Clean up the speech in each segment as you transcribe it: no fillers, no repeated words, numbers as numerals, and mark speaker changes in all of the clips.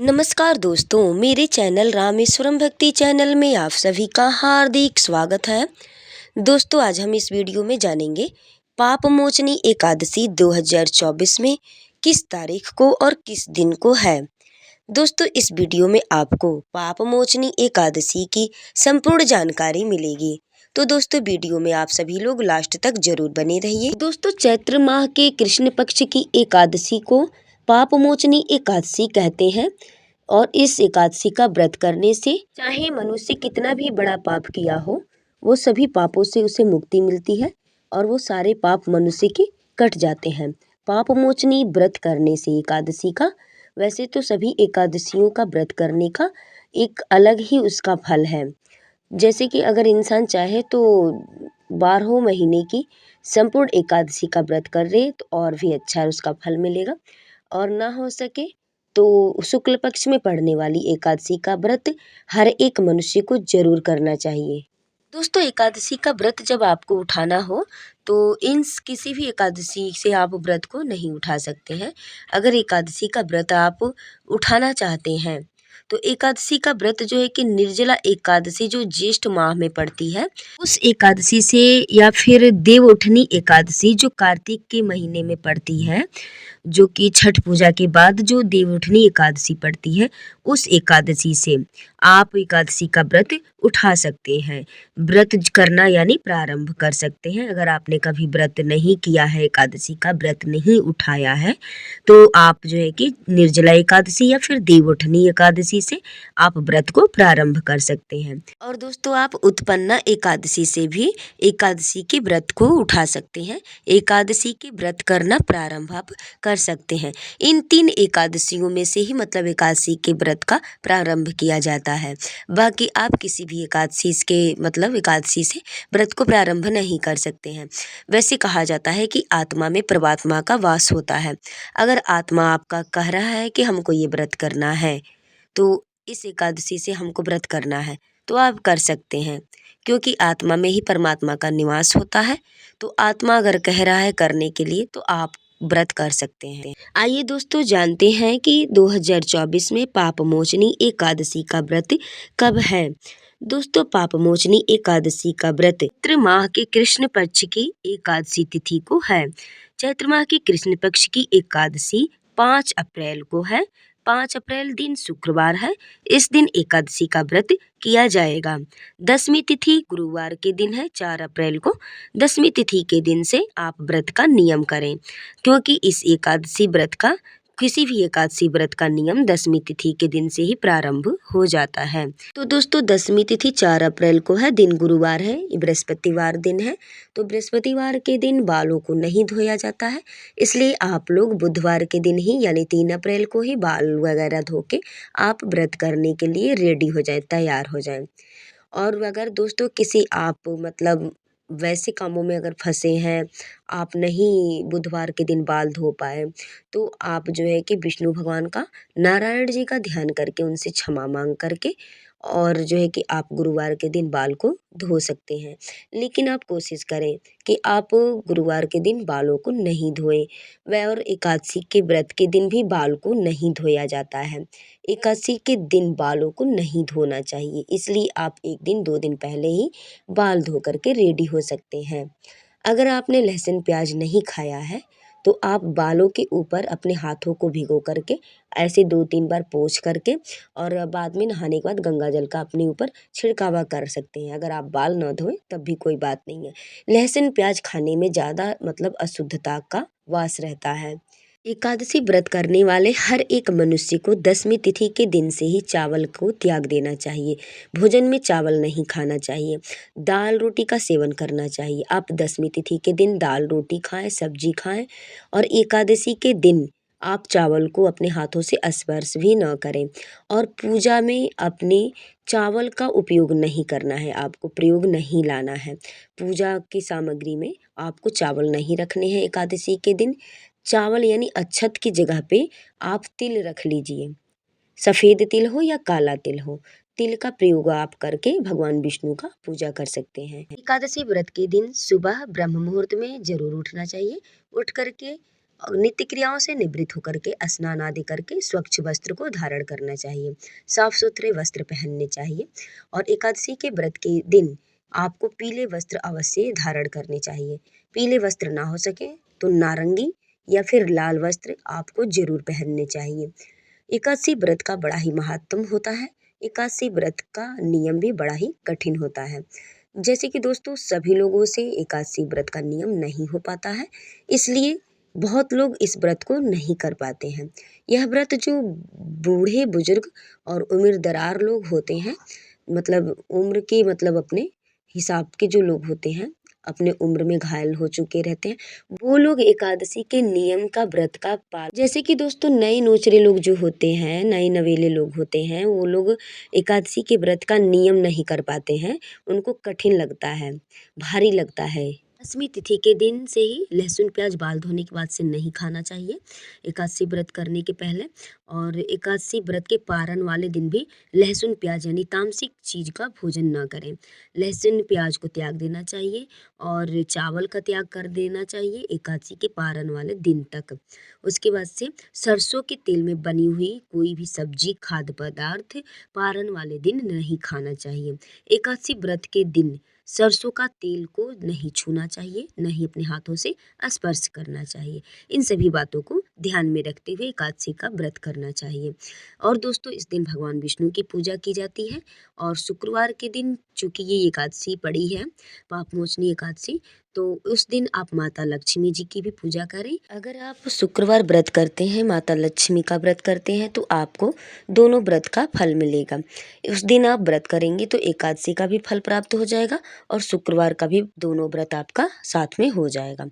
Speaker 1: नमस्कार दोस्तों, मेरे चैनल रामेश्वरम भक्ति चैनल में आप सभी का हार्दिक स्वागत है। दोस्तों, आज हम इस वीडियो में जानेंगे पाप मोचनी एकादशी 2024 में किस तारीख को और किस दिन को है। दोस्तों, इस वीडियो में आपको पाप मोचनी एकादशी की संपूर्ण जानकारी मिलेगी। तो दोस्तों, वीडियो में आप सभी लोग लास्ट तक जरूर बने रहिए। दोस्तों, चैत्र माह के कृष्ण पक्ष की एकादशी को पाप मोचनी एकादशी कहते हैं और इस एकादशी का व्रत करने से चाहे मनुष्य कितना भी बड़ा पाप किया हो, वो सभी पापों से उसे मुक्ति मिलती है और वो सारे पाप मनुष्य के कट जाते हैं। पाप मोचनी व्रत करने से एकादशी का, वैसे तो सभी एकादशियों का व्रत करने का एक अलग ही उसका फल है। जैसे कि अगर इंसान चाहे तो 12 महीने की संपूर्ण एकादशी का व्रत कर ले तो और भी अच्छा उसका फल मिलेगा, और ना हो सके तो शुक्ल पक्ष में पड़ने वाली एकादशी का व्रत हर एक मनुष्य को जरूर करना चाहिए। दोस्तों, एकादशी का व्रत जब आपको उठाना हो तो इन किसी भी एकादशी से आप व्रत को नहीं उठा सकते हैं। अगर एकादशी का व्रत आप उठाना चाहते हैं तो एकादशी का व्रत जो है कि निर्जला एकादशी जो ज्येष्ठ माह में पड़ती है, उस एकादशी से, या फिर देवउठनी एकादशी जो कार्तिक के महीने में पड़ती है, जो कि छठ पूजा के बाद जो देवउठनी एकादशी पड़ती है, उस एकादशी से आप एकादशी का व्रत उठा सकते हैं। व्रत करना यानी प्रारंभ कर सकते हैं। अगर आपने कभी व्रत नहीं किया है, एकादशी का व्रत नहीं उठाया है, तो आप जो है कि निर्जला एकादशी या फिर देवउठनी एकादशी से आप व्रत को प्रारंभ कर सकते हैं। और दोस्तों, आप उत्पन्ना एकादशी से भी एकादशी के व्रत को उठा सकते हैं। एकादशी के व्रत करना प्रारंभ आप कर सकते हैं। इन 3 एकादशियों में से ही मतलब एकादशी के व्रत का प्रारंभ किया जाता है। बाकी आप किसी भी एकादशी के मतलब एकादशी से व्रत को प्रारंभ नहीं कर सकते हैं। वैसे कहा जाता है कि आत्मा में परमात्मा का वास होता है। अगर आत्मा आपका कह रहा है कि हमको ये व्रत करना है, तो इस एकादशी से हमको व्रत करना है, तो आप कर सकते हैं, क्योंकि आत्मा में ही परमात्मा का निवास होता है। तो आत्मा अगर कह रहा है करने के लिए तो आप व्रत कर सकते हैं। आइए दोस्तों, जानते हैं कि 2024 में पाप मोचनी एकादशी का व्रत कब है। दोस्तों, पाप मोचनी एकादशी का व्रत चैत्र माह के कृष्ण पक्ष की एकादशी तिथि को है। चैत्र माह की कृष्ण पक्ष की एकादशी 5 अप्रैल को है। 5 अप्रैल दिन शुक्रवार है। इस दिन एकादशी का व्रत किया जाएगा। 10वीं तिथि गुरुवार के दिन है, 4 अप्रैल को। 10वीं तिथि के दिन से आप व्रत का नियम करें, क्योंकि इस एकादशी व्रत का, किसी भी एकादशी व्रत का नियम 10वीं तिथि के दिन से ही प्रारंभ हो जाता है। तो दोस्तों, 10वीं तिथि 4 अप्रैल को है, दिन गुरुवार है, बृहस्पतिवार दिन है। तो बृहस्पतिवार के दिन बालों को नहीं धोया जाता है, इसलिए आप लोग बुधवार के दिन ही यानी 3 अप्रैल को ही बाल वगैरह धो के आप व्रत करने के लिए रेडी हो जाए, तैयार हो जाए। और अगर दोस्तों किसी आप मतलब वैसे कामों में अगर फंसे हैं, आप नहीं बुधवार के दिन बाल धो पाए, तो आप जो है कि विष्णु भगवान का, नारायण जी का ध्यान करके उनसे क्षमा मांग करके और जो है कि आप गुरुवार के दिन बाल को धो सकते हैं। लेकिन आप कोशिश करें कि आप गुरुवार के दिन बालों को नहीं धोएं। वह और एकादशी के व्रत के दिन भी बाल को नहीं धोया जाता है। एकादशी के दिन बालों को नहीं धोना चाहिए, इसलिए आप 1 दिन 2 दिन पहले ही बाल धो करके रेडी हो सकते हैं। अगर आपने लहसुन प्याज नहीं खाया है, तो आप बालों के ऊपर अपने हाथों को भिगो करके ऐसे 2-3 बार पोंछ करके और बाद में नहाने के बाद गंगा जल का अपने ऊपर छिड़कावा कर सकते हैं। अगर आप बाल न धोएं तब भी कोई बात नहीं है। लहसुन प्याज खाने में ज़्यादा मतलब अशुद्धता का वास रहता है। एकादशी व्रत करने वाले हर एक मनुष्य को 10वीं तिथि के दिन से ही चावल को त्याग देना चाहिए। भोजन में चावल नहीं खाना चाहिए, दाल रोटी का सेवन करना चाहिए। आप 10वीं तिथि के दिन दाल रोटी खाएं, सब्जी खाएं, और एकादशी के दिन आप चावल को अपने हाथों से स्पर्श भी न करें। और पूजा में अपने चावल का उपयोग नहीं करना है, आपको प्रयोग नहीं लाना है। पूजा की सामग्री में आपको चावल नहीं रखने हैं एकादशी के दिन। चावल यानी अक्षत की जगह पे आप तिल रख लीजिए, सफ़ेद तिल हो या काला तिल हो। तिल का प्रयोग आप करके भगवान विष्णु का पूजा कर सकते हैं। एकादशी व्रत के दिन सुबह ब्रह्म मुहूर्त में जरूर उठना चाहिए। उठ करके नित्य क्रियाओं से निवृत्त होकर के स्नान आदि करके स्वच्छ वस्त्र को धारण करना चाहिए, साफ सुथरे वस्त्र पहनने चाहिए। और एकादशी के व्रत के दिन आपको पीले वस्त्र अवश्य धारण करने चाहिए। पीले वस्त्र ना हो सके तो नारंगी या फिर लाल वस्त्र आपको जरूर पहनने चाहिए। एकादशी व्रत का बड़ा ही महात्म होता है। एकादशी व्रत का नियम भी बड़ा ही कठिन होता है। जैसे कि दोस्तों सभी लोगों से एकादशी व्रत का नियम नहीं हो पाता है, इसलिए बहुत लोग इस व्रत को नहीं कर पाते हैं। यह व्रत जो बूढ़े बुजुर्ग और उम्र दरार लोग होते हैं, मतलब उम्र के मतलब अपने हिसाब के जो लोग होते हैं, अपने उम्र में घायल हो चुके रहते हैं, वो लोग एकादशी के नियम का व्रत का पाल, जैसे कि दोस्तों नए नोचरे लोग जो होते हैं, नए नवेले लोग होते हैं, वो लोग एकादशी के व्रत का नियम नहीं कर पाते हैं। उनको कठिन लगता है, भारी लगता है। दसवीं तिथि के दिन से ही लहसुन प्याज बाल धोने के बाद से नहीं खाना चाहिए एकादशी व्रत करने के पहले। और एकादशी व्रत के पारण वाले दिन भी लहसुन प्याज यानी तामसिक चीज का भोजन ना करें। लहसुन प्याज को त्याग देना चाहिए और चावल का त्याग कर देना चाहिए एकादशी के पारण वाले दिन तक। उसके बाद से सरसों के तेल में बनी हुई कोई भी सब्जी खाद्य पदार्थ पारण वाले दिन नहीं खाना चाहिए। एकादशी व्रत के दिन सरसों का तेल को नहीं छूना चाहिए, नहीं अपने हाथों से स्पर्श करना चाहिए। इन सभी बातों को ध्यान में रखते हुए एकादशी का व्रत करना चाहिए। और दोस्तों इस दिन भगवान विष्णु की पूजा की जाती है। और शुक्रवार के दिन चूंकि ये एकादशी पड़ी है, पापमोचनी एकादशी, तो उस दिन आप माता लक्ष्मी जी की भी पूजा करें। अगर आप शुक्रवार व्रत करते हैं, माता लक्ष्मी का व्रत करते हैं, तो आपको दोनों व्रत का फल मिलेगा। उस दिन आप व्रत करेंगे तो एकादशी का भी फल प्राप्त हो जाएगा और शुक्रवार का भी, दोनों व्रत आपका साथ में हो जाएगा।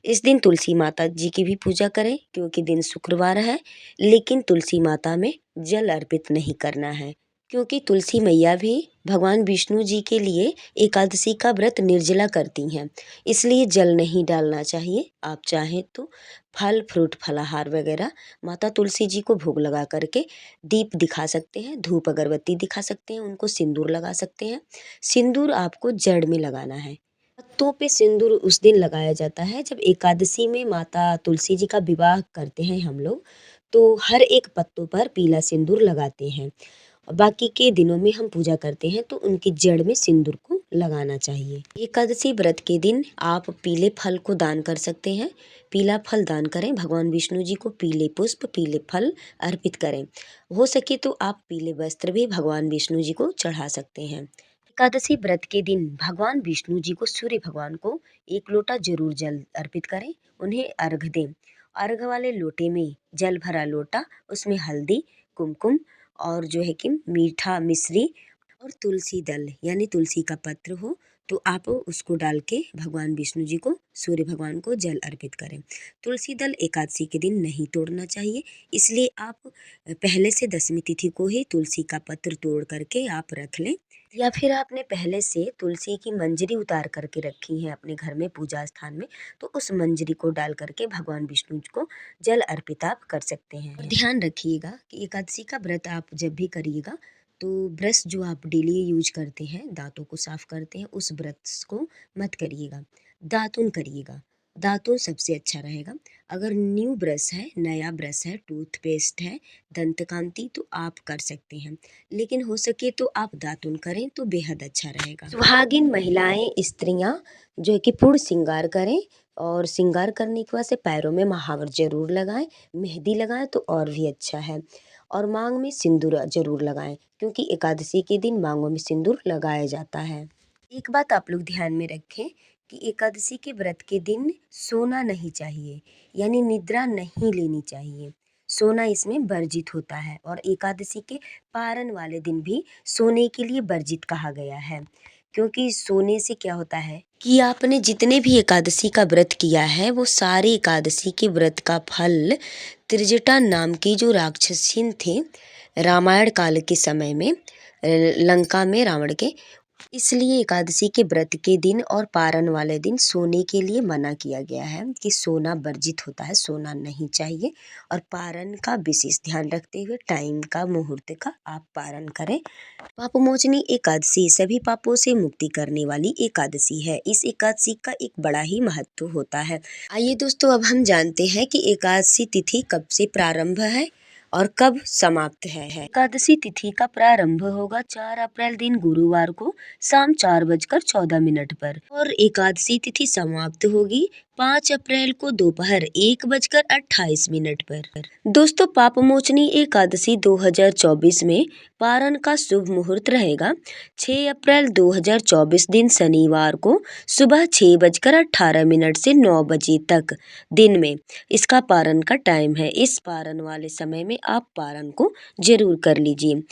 Speaker 1: इस दिन तुलसी माता जी की भी पूजा करें क्योंकि दिन शुक्रवार है, लेकिन तुलसी माता में जल अर्पित नहीं करना है क्योंकि तुलसी मैया भी भगवान विष्णु जी के लिए एकादशी का व्रत निर्जला करती हैं, इसलिए जल नहीं डालना चाहिए। आप चाहें तो फल फ्रूट फलाहार वगैरह माता तुलसी जी को भोग लगा करके दीप दिखा सकते हैं, धूप अगरबत्ती दिखा सकते हैं, उनको सिंदूर लगा सकते हैं। सिंदूर आपको जड़ में लगाना है। पत्तों पे सिंदूर उस दिन लगाया जाता है जब एकादशी में माता तुलसी जी का विवाह करते हैं हम लोग, तो हर एक पत्तों पर पीला सिंदूर लगाते हैं। बाकी के दिनों में हम पूजा करते हैं तो उनकी जड़ में सिंदूर को लगाना चाहिए। एकादशी व्रत के दिन आप पीले फल को दान कर सकते हैं। पीला फल दान करें, भगवान विष्णु जी को पीले पुष्प पीले फल अर्पित करें। हो सके तो आप पीले वस्त्र भी भगवान विष्णु जी को चढ़ा सकते हैं। एकादशी व्रत के दिन भगवान विष्णु जी को, सूर्य भगवान को 1 लोटा जरूर जल अर्पित करें, उन्हें अर्घ दें। अर्घ वाले लोटे में जल भरा लोटा, उसमें हल्दी कुमकुम और जो है कि मीठा मिश्री और तुलसी दल यानी तुलसी का पत्र हो तो आप उसको डाल के भगवान विष्णु जी को, सूर्य भगवान को जल अर्पित करें। तुलसी दल एकादशी के दिन नहीं तोड़ना चाहिए, इसलिए आप पहले से दसवीं तिथि को ही तुलसी का पत्र तोड़ करके आप रख लें, या फिर आपने पहले से तुलसी की मंजरी उतार करके रखी है अपने घर में पूजा स्थान में, तो उस मंजरी को डाल करके भगवान विष्णु जी को जल अर्पित आप कर सकते हैं। और ध्यान रखिएगा कि एकादशी का व्रत आप जब भी करिएगा तो ब्रश जो आप डेली यूज करते हैं, दांतों को साफ करते हैं, उस ब्रश को मत करिएगा, दातुन करिएगा। दातुन सबसे अच्छा रहेगा। अगर न्यू ब्रश है, नया ब्रश है, टूथपेस्ट है, दंतकांति, तो आप कर सकते हैं, लेकिन हो सके तो आप दातुन करें तो बेहद अच्छा रहेगा। सुहागिन महिलाएं, स्त्रियां जो है कि पूर्ण श्रृंगार करें और श्रृंगार करने के बाद से पैरों में महावर जरूर लगाएं, मेहंदी लगाएं तो और भी अच्छा है। और मांग में सिंदूर जरूर लगाएं क्योंकि एकादशी के दिन मांगों में सिंदूर लगाया जाता है। एक बात आप लोग ध्यान में रखें कि एकादशी के व्रत के दिन सोना नहीं चाहिए, यानी निद्रा नहीं लेनी चाहिए। सोना इसमें वर्जित होता है और एकादशी के पारण वाले दिन भी सोने के लिए वर्जित कहा गया है, क्योंकि सोने से क्या होता है कि आपने जितने भी एकादशी का व्रत किया है वो सारे एकादशी के व्रत का फल त्रिजटा नाम की जो राक्षसीन थे रामायण काल के समय में, लंका में रावण के, इसलिए एकादशी के व्रत के दिन और पारण वाले दिन सोने के लिए मना किया गया है कि सोना वर्जित होता है, सोना नहीं चाहिए। और पारण का विशेष ध्यान रखते हुए टाइम का, मुहूर्त का आप पारण करें। पापमोचनी एकादशी सभी पापों से मुक्ति करने वाली एकादशी है। इस एकादशी का एक बड़ा ही महत्व होता है। आइए दोस्तों, अब हम जानते हैं कि एकादशी तिथि कब से प्रारंभ है और कब समाप्त है। एकादशी तिथि का प्रारंभ होगा 4 अप्रैल दिन गुरुवार को शाम 4:14 पर और एकादशी तिथि समाप्त होगी 5 अप्रैल को दोपहर 1:28 पर। दोस्तों, पापमोचनी एकादशी 2024 में पारण का शुभ मुहूर्त रहेगा 6 अप्रैल 2024 दिन शनिवार को सुबह 6:18 से 9 बजे तक दिन में इसका पारण का टाइम है। इस पारण वाले समय में आप पारण को जरूर कर लीजिए।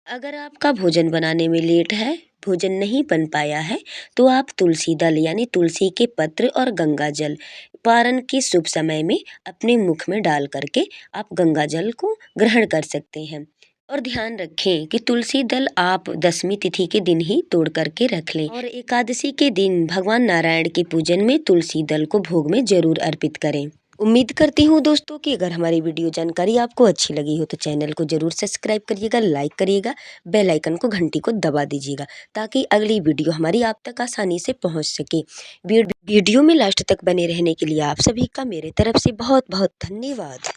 Speaker 1: अगर आपका भोजन बनाने में लेट है, भोजन नहीं बन पाया है, तो आप तुलसी दल यानी तुलसी के पत्र और गंगा जल पारण के शुभ समय में अपने मुख में डाल करके आप गंगा जल को ग्रहण कर सकते हैं। और ध्यान रखें कि तुलसी दल आप दशमी तिथि के दिन ही तोड़ करके रख लें और एकादशी के दिन भगवान नारायण के पूजन में तुलसी दल को भोग में जरूर अर्पित करें। उम्मीद करती हूँ दोस्तों कि अगर हमारी वीडियो जानकारी आपको अच्छी लगी हो तो चैनल को जरूर सब्सक्राइब करिएगा, लाइक करिएगा, बेल आइकन को घंटी को दबा दीजिएगा ताकि अगली वीडियो हमारी आप तक आसानी से पहुँच सके। वीडियो में लास्ट तक बने रहने के लिए आप सभी का मेरे तरफ से बहुत बहुत धन्यवाद।